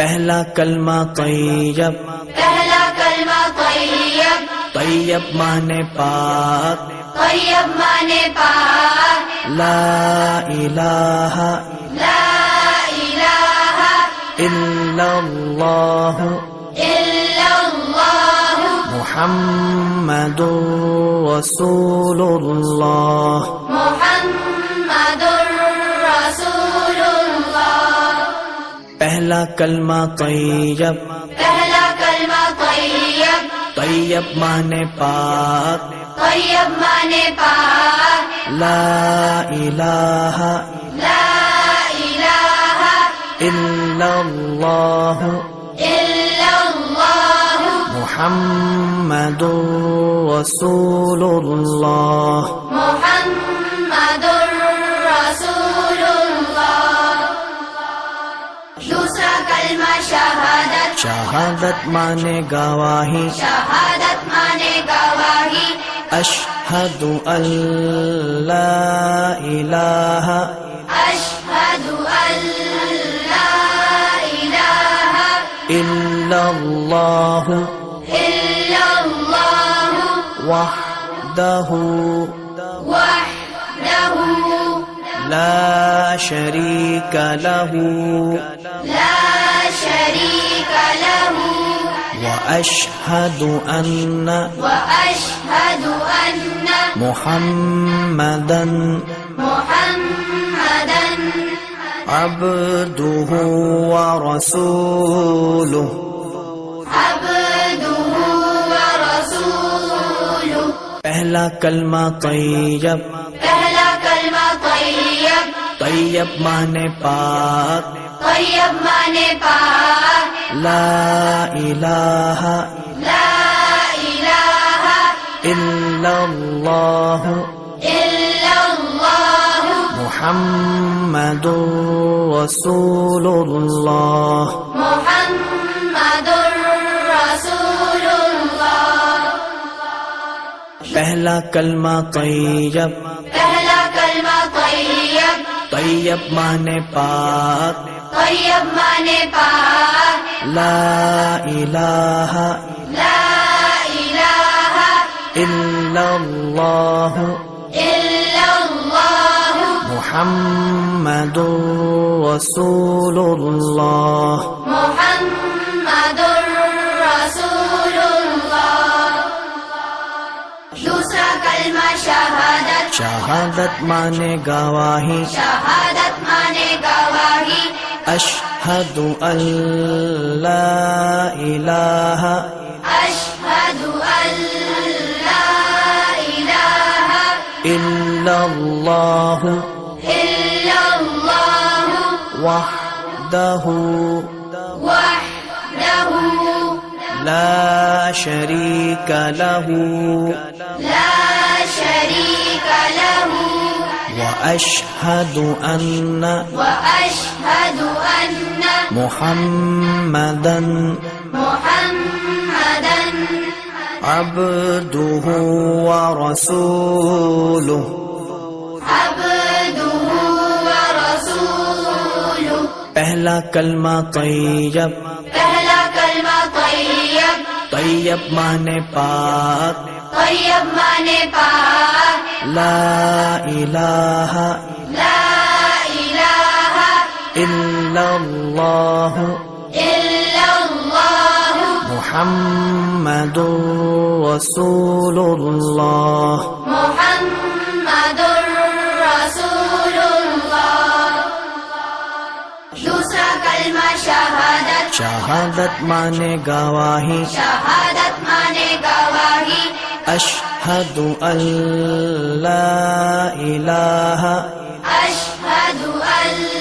پہلا کلمہ طیب، پہلا کلمہ طیب، طیب مانے پاک، طیب مانے پاک، لا الہ لا الہ الا اللہ الا اللہ محمد رسول اللہ۔ محمد رسول اللہ۔ پہلا کلمہ طیب، پہلا کلمہ طیب، طیب مانے پاک، طیب مانے پاک، لا الہ لا الہ الا اللہ الا اللہ محمد رسول اللہ۔ محمد رسول اللہ۔ دوسرا کلمہ شہادت، شہادت مانے گواہی، شہادت مانے گواہی، اشہد ان لا الہ اشہد ان لا الہ الا اللہ الا اللہ وحدہ وحدہ لا شریک لہ لا شریک لہ واشہد ان واشہد ان محمدا محمدا عبدہ ورسولہ۔ عبدہ ورسولہ۔ پہلا کلمہ طیب، پہلا کلمہ طیب، طیب مانے پاک، طیب مانے پاک، لا الہ لا الہ الا اللہ الا اللہ محمد رسول اللہ۔ محمد رسول اللہ۔ پہلا کلمہ طیب، پہلا کلمہ طیب، طیب مانے پاک، طیب مانے پاک، لا الہ لا الہ الا اللہ الا اللہ محمد رسول اللہ۔ محمد رسول اللہ۔ دوسرا کلمہ شہادت، شہادت مانے گواہی، شہادت مانے گواہی، اشہد ان لا الہ اشہد ان لا الہ الا اللہ الا اللہ وحدہ وحدہ لا شریک لہ لا شریک لہ واشہد ان واشہد ان محمدا محمدا عبدہ ورسولہ۔ عبدہ ورسولہ۔ پہلا کلمہ طیب، پہلا کلمہ طیب، طیب مانے پاک، طیب مانے پاک، لا الہ لا الہ الا اللہ الا اللہ محمد رسول اللہ۔ محمد رسول اللہ۔ دوسرا کلمہ شہادت، شہادت مانے گواہی، شہادت مانے گواہی، اشہد ان لا الہ اشہد ان